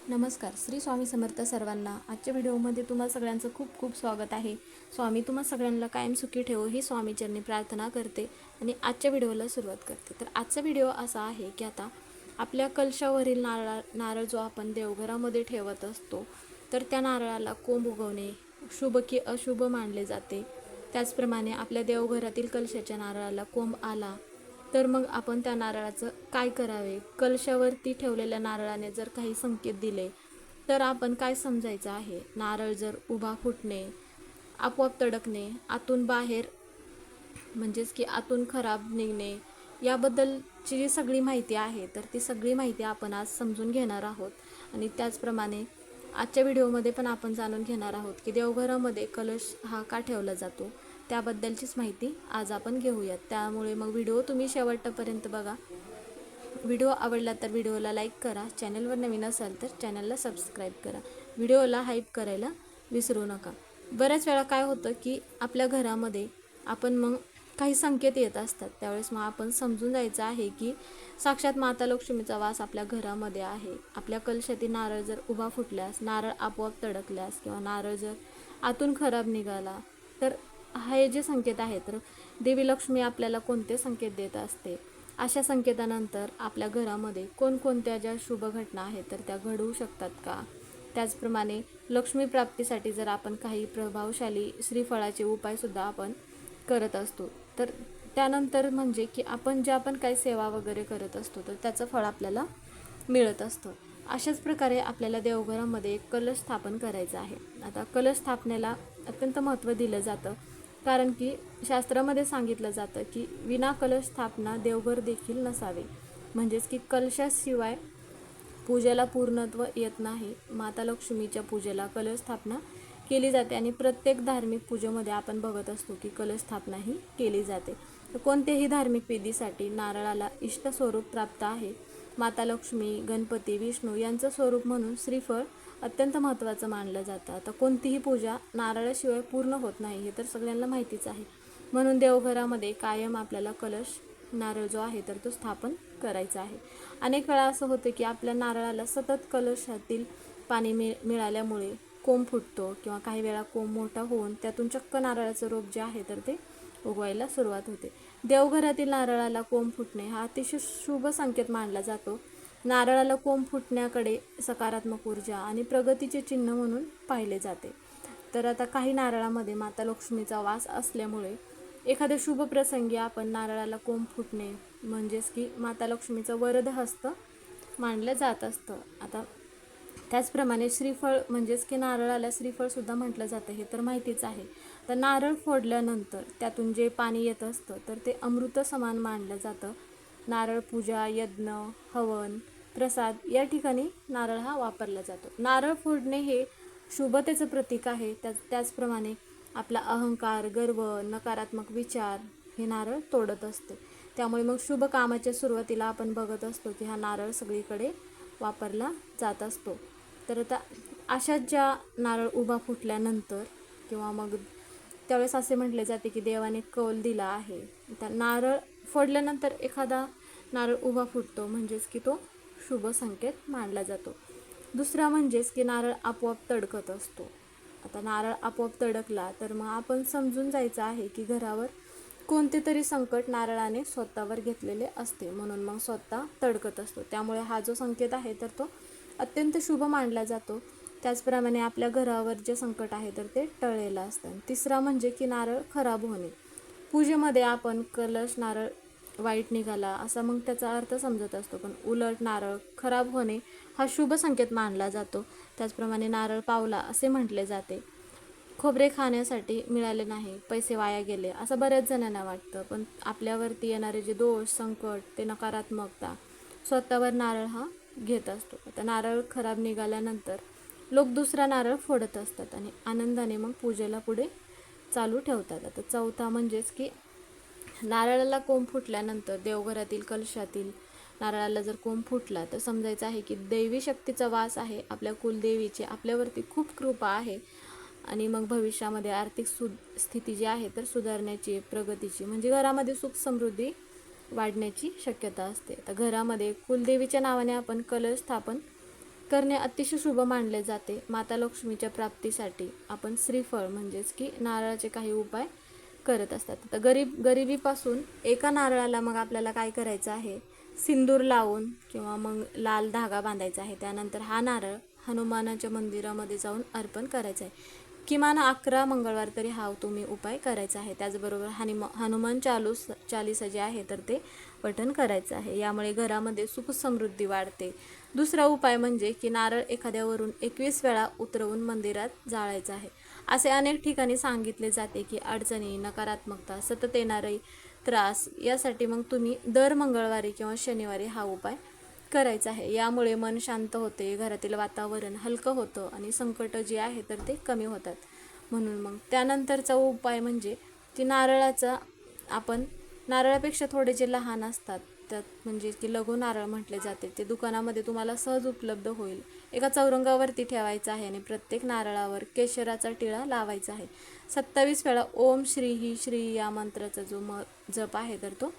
नमस्कार. श्री स्वामी समर्थ सर्वांना. आजच्या व्हिडिओमध्ये तुम्हा सगळ्यांचं खूप खूप स्वागत आहे. स्वामी तुम्हा सगळ्यांना कायम सुखी ठेवो ही स्वामीचरणी प्रार्थना करते आणि आजच्या व्हिडिओला सुरुवात करते. तर आजचा व्हिडिओ असा आहे की आता आपल्या कलशावरील नारळ जो आपण देवघरामध्ये ठेवत असतो, तर त्या नारळाला कोंब उगवणे शुभ की अशुभ मानले जाते. त्याचप्रमाणे आपल्या देवघरातील कलशाच्या नारळाला कोंब आला तर मग आपण त्या नारळाचं काय करावे, कलशावरती ठेवलेल्या नारळाने जर काही संकेत दिले तर आपण काय समजायचं आहे. नारळ जर उभा फुटणे, आपोआप तडकणे, आतून बाहेर म्हणजेच की आतून खराब निघणे, याबद्दलची जी सगळी माहिती आहे तर ती सगळी माहिती आपण आज समजून घेणार आहोत. आणि त्याचप्रमाणे आजच्या व्हिडिओमध्ये पण आपण जाणून घेणार आहोत की देवघरामध्ये कलश हा का ठेवला जातो, त्याबद्दलचीच माहिती आज आपण घेऊयात. त्यामुळे मग व्हिडिओ तुम्ही शेवटपर्यंत बघा. व्हिडिओ आवडला तर व्हिडिओला लाईक करा, चॅनलवर नवीन असाल तर चॅनलला सबस्क्राईब करा, व्हिडिओला हाईप करायला विसरू नका. बऱ्याच वेळा काय होतं की आपल्या घरामध्ये आपण मग काही संकेत येत असतात, त्यावेळेस मग आपण समजून जायचं आहे की साक्षात माता लक्ष्मीचा वास आपल्या घरामध्ये आहे. आपल्या कलशातील नारळ जर उभा फुटल्यास, नारळ आपोआप तडकल्यास किंवा नारळ जर आतून खराब निघाला तर हे जे संकेत आहेत, तर देवी लक्ष्मी आपल्याला कोणते संकेत देत असते. अशा संकेतानंतर आपल्या घरामध्ये कोणकोणत्या ज्या शुभ घटना आहेत तर त्या घडवू शकतात का. त्याचप्रमाणे लक्ष्मी प्राप्तीसाठी जर आपण काही प्रभावशाली श्रीफळाचे उपायसुद्धा आपण करत असतो, तर त्यानंतर म्हणजे की आपण काही सेवा वगैरे करत असतो तर त्याचं फळ आपल्याला मिळत असतं. अशाच प्रकारे आपल्याला देवघरामध्ये एक कलश स्थापन करायचं आहे. आता कलश स्थापनेला अत्यंत महत्त्व दिलं जातं, कारण की शास्त्रामध्ये सांगितलं जातं की विना कलश स्थापना देवघर देखील नसावे. म्हणजेच की कलशाशिवाय पूजेला पूर्णत्व येत नाही. माता लक्ष्मीच्या पूजेला कलश स्थापना केली जाते आणि प्रत्येक धार्मिक पूजेमध्ये आपण बघत असतो की कलश स्थापना ही केली जाते. तर कोणत्याही धार्मिक विधीसाठी नारळाला इष्ट स्वरूप प्राप्त आहे. माता लक्ष्मी, गणपती, विष्णू यांचं स्वरूप म्हणून श्रीफळ अत्यंत महत्त्वाचं मानलं जातं. आता कोणतीही पूजा नारळाशिवाय पूर्ण होत नाही, हे तर सगळ्यांना माहितीच आहे. म्हणून देवघरामध्ये कायम आपल्याला कलश नारळ जो आहे तर तो स्थापन करायचा आहे. अनेक वेळा असं होतं की आपल्या नारळाला सतत कलशातील पाणी मिळाल्यामुळे कोंब फुटतो किंवा काही वेळा कोंब मोठा होऊन त्यातून चक्क नारळाचं रोप जे आहे तर ते उगवायला सुरुवात होते. देवघरातील नारळाला कोंब फुटणे हा अतिशय शुभ संकेत मानला जातो. नारळाला कोंब फुटण्याकडे सकारात्मक ऊर्जा आणि प्रगतीचे चिन्ह म्हणून पाहिले जाते. तर आता काही नारळामध्ये माता लक्ष्मीचा वास असल्यामुळे एखाद्या शुभ प्रसंगी आपण नारळाला कोंब फुटणे म्हणजेच की माता लक्ष्मीचं वरद हस्त मानलं जात असतं. आता त्याचप्रमाणे श्रीफळ म्हणजेच की नारळाला श्रीफळसुद्धा म्हटलं जातं, हे तर माहितीच आहे. तर नारळ फोडल्यानंतर त्यातून जे पाणी येत असतं तर ते अमृत समान मानलं जातं. नारळ पूजा, यज्ञ, हवन, प्रसाद या ठिकाणी नारळ हा वापरला जातो. नारळ फोडणे हे शुभतेचं प्रतीक आहे. त्याचप्रमाणे आपला अहंकार, गर्व, नकारात्मक विचार हे नारळ तोडत असते. त्यामुळे मग शुभ कामाच्या सुरुवातीला आपण बघत असतो की हा नारळ सगळीकडे वापरला जात असतो. तर आता अशाच ज्या नारळ उभा फुटल्यानंतर किंवा मग त्यावेळेस असे म्हटले जाते की देवाने कौल दिला आहे. त्या नारळ फोडल्यानंतर एखादा नारळ उभा फुटतो म्हणजेच की तो शुभ संकेत मानला जातो. दुसरा म्हणजेच की नारळ आपोआप तडकत असतो. आता नारळ आपोआप तडकला तर मग आपण समजून जायचं आहे की घरावर कोणते तरी संकट नारळाने स्वतःवर घेतलेले असते, म्हणून मग स्वतः तडकत असतो. त्यामुळे हा जो संकेत आहे तर तो अत्यंत शुभ मानला जातो. त्याचप्रमाणे आपल्या घरावर जे संकट आहे तर ते टळलेलं असतं. तिसरा म्हणजे की नारळ खराब होणे. पूजेमध्ये आपण कलश नारळ वाईट निघाला असा मग त्याचा अर्थ समजत असतो, पण उलट नारळ खराब होणे हा शुभ संकेत मानला जातो. त्याचप्रमाणे नारळ पावला असे म्हटले जाते. खोबरे खाण्यासाठी मिळाले नाही, पैसे वाया गेले असं बऱ्याच जणांना वाटतं, पण आपल्यावरती येणारे जे दोष, संकट, ते नकारात्मकता स्वतःवर नारळ हा घेत असतो. आता नारळ खराब निघाल्यानंतर लोक दुसरा नारळ फोडत असतात आणि आनंदाने मग पूजेला पुढे चालू ठेवतात. आता चौथा म्हणजेच की नारळाला कोंब फुटल्यानंतर देवघरातील कलशातील नारळाला जर कोंब फुटला तर समजायचं आहे की दैवी शक्तीचा वास आहे. आपल्या कुलदेवीची आपल्यावरती खूप कृपा आहे आणि मग भविष्यामध्ये आर्थिक स्थिती जी आहे तर सुधारण्याची, प्रगतीची म्हणजे घरामध्ये सुख समृद्धी वाढण्याची शक्यता असते. तर घरामध्ये कुलदेवीच्या नावाने आपण कलश स्थापन करणे अतिशय शुभ मानले जाते. माता लक्ष्मीच्या प्राप्तीसाठी आपण श्रीफळ म्हणजेच की नारळाचे काही उपाय करत असतात. तर गरिबीपासून एका नारळाला मग आपल्याला काय करायचं आहे, सिंदूर लावून किंवा मग लाल धागा बांधायचा आहे. त्यानंतर हा नारळ हनुमानाच्या मंदिरामध्ये जाऊन अर्पण करायचं आहे. किमान 11 मंगळवार तरी हा तुम्ही उपाय करायचा आहे. त्याचबरोबर हनुमान चालीसा जे आहे तर ते पठण करायचं आहे. यामुळे घरामध्ये सुख समृद्धी वाढते. दुसरा उपाय म्हणजे की नारळ एखाद्यावरून 21 वेळा उतरवून मंदिरात जाळायचं आहे. असे अनेक ठिकाणी सांगितले जाते की अडचणी, नकारात्मकता, सतत येणारे त्रास यासाठी मग तुम्ही दर मंगळवारी किंवा शनिवारी हा उपाय करायचा आहे. यामुळे मन शांत होते, घरातील वातावरण हलकं होतं आणि संकट जे आहे तर ते कमी होतात. म्हणून मग त्यानंतरचा उपाय म्हणजे की आपण नारळापेक्षा थोडे जे लहान असतात त्यात म्हणजे की लघु नारळ म्हटले जाते, ते दुकानामध्ये तुम्हाला सहज उपलब्ध होईल. एका चौरंगावरती ठेवायचं आहे आणि प्रत्येक नारळावर केशराचा टिळा लावायचा आहे. 27 वेळा ओम श्री ही श्री या मंत्राचा जो जप आहे तर तो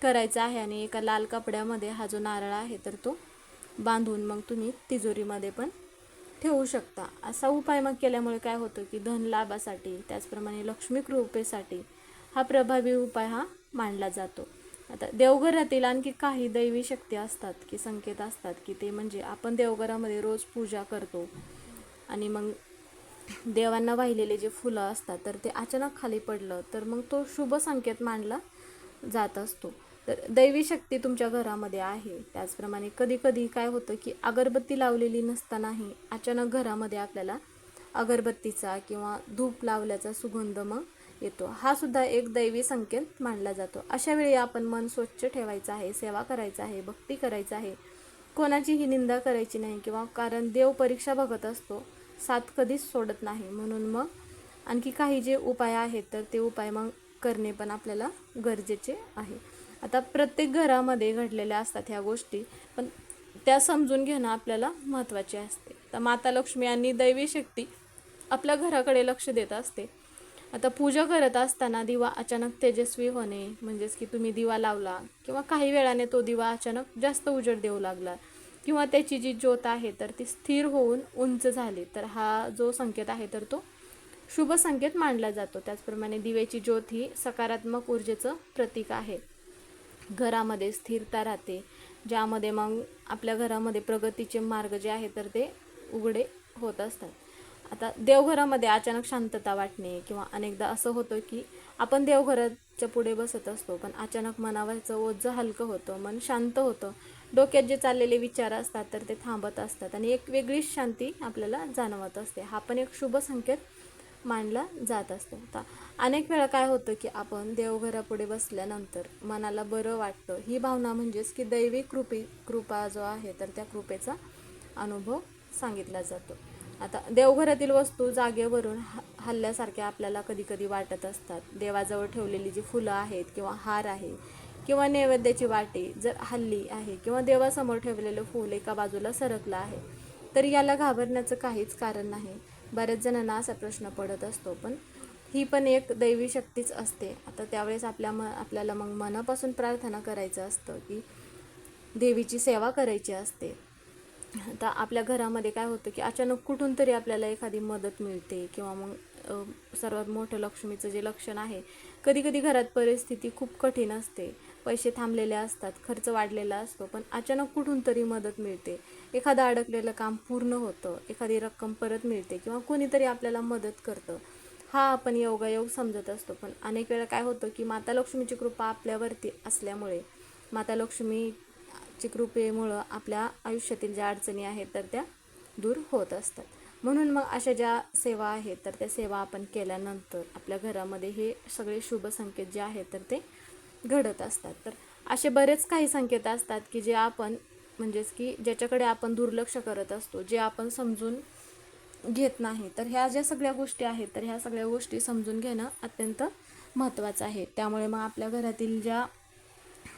करायचा आहे आणि एका लाल कपड्यामध्ये हा जो नारळ आहे तर तो बांधून मग तुम्ही तिजोरीमध्ये पण ठेवू शकता. असा उपाय मग केल्यामुळे काय होतं की धन लाभासाठी त्याचप्रमाणे लक्ष्मी कृपेसाठी हा प्रभावी उपाय हा मानला जातो. आता देवघरातील आणखी काही दैवी शक्ती असतात की संकेत असतात की ते म्हणजे आपण देवघरामध्ये रोज पूजा करतो आणि मग देवांना वाहिलेले जे फुलं असतात तर ते अचानक खाली पडलं तर मग तो शुभ संकेत मानला जात असतो. तर दैवी शक्ती तुमच्या घरामध्ये आहे. त्याचप्रमाणे कधी कधी काय होतं की अगरबत्ती लावलेली नसतानाही अचानक घरामध्ये आपल्याला अगरबत्तीचा किंवा धूप लावल्याचा सुगंध मग येतो. हा सुद्धा एक दैवी संकेत मानला जातो. अशा वेळी आपण मन स्वच्छ ठेवायचं आहे, सेवा करायचं आहे, भक्ती करायचं आहे, कोणाचीही निंदा करायची नाही किंवा कारण देव परीक्षा बघत असतो, साथ कधीच सोडत नाही. म्हणून मग आणखी काही जे उपाय आहेत तर ते उपाय मग करणे पण आपल्याला गरजेचे आहे. आता प्रत्येक घरामध्ये घडलेल्या असतात ह्या गोष्टी, पण त्या समजून घेणं आपल्याला महत्त्वाचे असते. तर माता लक्ष्मी आणि दैवी शक्ती आपल्या घराकडे लक्ष देत असते. आता पूजा करत असताना दिवा अचानक तेजस्वी होणे म्हणजेच की तुम्ही दिवा लावला किंवा काही वेळाने तो दिवा अचानक जास्त उजेड देऊ लागला किंवा त्याची जी ज्योत आहे तर ती स्थिर होऊन उंच झाली तर हा जो संकेत आहे तर तो शुभ संकेत मानला जातो. त्याचप्रमाणे दिव्याची ज्योत ही सकारात्मक ऊर्जेचं प्रतीक आहे. घरामध्ये स्थिरता राहते, ज्यामध्ये मग आपल्या घरामध्ये प्रगतीचे मार्ग जे आहे तर ते उघडे होत असतात. आता देवघरामध्ये अचानक शांतता वाटणे किंवा अनेकदा असं होतं की आपण देवघराच्या पुढे बसत असतो पण अचानक मनावरचं ओझं हलकं होतं, मन शांत होतं, डोक्यात जे चाललेले विचार असतात तर ते थांबत असतात आणि एक वेगळीच शांती आपल्याला जाणवत असते. हा पण एक शुभ संकेत मानला जात असतो. आता अनेक वेळा काय होतं की आपण देवघरापुढे बसल्यानंतर मनाला बरं वाटतं. ही भावना म्हणजेच की दैवी कृपा जो आहे तर त्या कृपेचा अनुभव सांगितला जातो. आता देवघरातील वस्तू जागेवरून हल्ल्यासारख्या आपल्याला कधी कधी वाटत असतात. देवाजवळ ठेवलेली जी फुलं आहेत किंवा हार आहे किंवा नैवेद्याची वाटी जर हल्ली आहे किंवा देवासमोर ठेवलेलं फूल एका बाजूला सरकलं आहे तर याला घाबरण्याचं काहीच कारण नाही. बऱ्याच जणांना असा प्रश्न पडत असतो, पण ही पण एक दैवी शक्तीच असते. आता त्यावेळेस आपल्याला मग मनापासून प्रार्थना करायचं असतं की देवीची सेवा करायची असते. आता आपल्या घरामध्ये काय होतं की अचानक कुठून तरी आपल्याला एखादी मदत मिळते किंवा मग सर्वात मोठं लक्ष्मीचं जे लक्षण आहे, कधी कधी घरात परिस्थिती खूप कठीण असते, पैसे थांबलेले असतात, खर्च वाढलेला असतो, पण अचानक कुठून तरी मदत मिळते, एखादं अडकलेलं काम पूर्ण होतं, एखादी रक्कम परत मिळते किंवा कोणीतरी आपल्याला मदत करतं. हा आपण योगायोग समजत असतो. पण अनेक वेळा काय होतं की माता लक्ष्मीची कृपा आपल्यावरती असल्यामुळे माता लक्ष्मीची कृपेमुळं आपल्या आयुष्यातील ज्या अडचणी आहेत तर त्या दूर होत असतात. म्हणून मग अशा ज्या सेवा आहेत तर त्या सेवा आपण केल्यानंतर आपल्या घरामध्ये हे सगळे शुभ संकेत जे आहेत तर ते घडत असतात. तर असे बरेच काही संकेत असतात की जे आपण म्हणजेच की ज्याच्याकडे आपण दुर्लक्ष करत असतो, जे आपण समजून घेत नाही. तर ह्या ज्या सगळ्या गोष्टी आहेत तर ह्या सगळ्या गोष्टी समजून घेणं अत्यंत महत्त्वाचं आहे. त्यामुळे मग आपल्या घरातील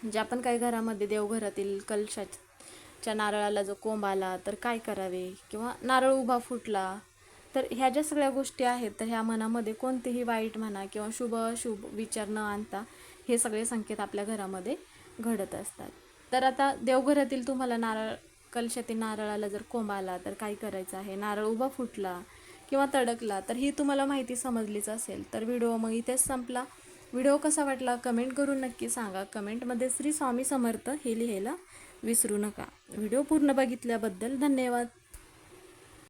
ज्या पण काही घरामध्ये देवघरातील कलशाच्या नारळाला जो कोंब आला तर काय करावे किंवा नारळ उभा फुटला तर ह्या ज्या सगळ्या गोष्टी आहेत तर ह्या मनामध्ये कोणतेही वाईट म्हणा किंवा शुभ विचार न आणता हे सगळे संकेत आपल्या घरामध्ये घडत असतात. तर आता देवघरातील तुम्हाला नारळ कलशातील नारळाला जर कोंब आला तर काय करायचं आहे, नारळ उभा फुटला किंवा तडकला तर ही तुम्हाला माहिती समजलीच असेल. तर व्हिडिओ मग इथेच संपला. व्हिडिओ कसा वाटला कमेंट करून नक्की सांगा. कमेंटमध्ये श्री स्वामी समर्थ हे लिहायला विसरू नका. व्हिडिओ पूर्ण बघितल्याबद्दल धन्यवाद.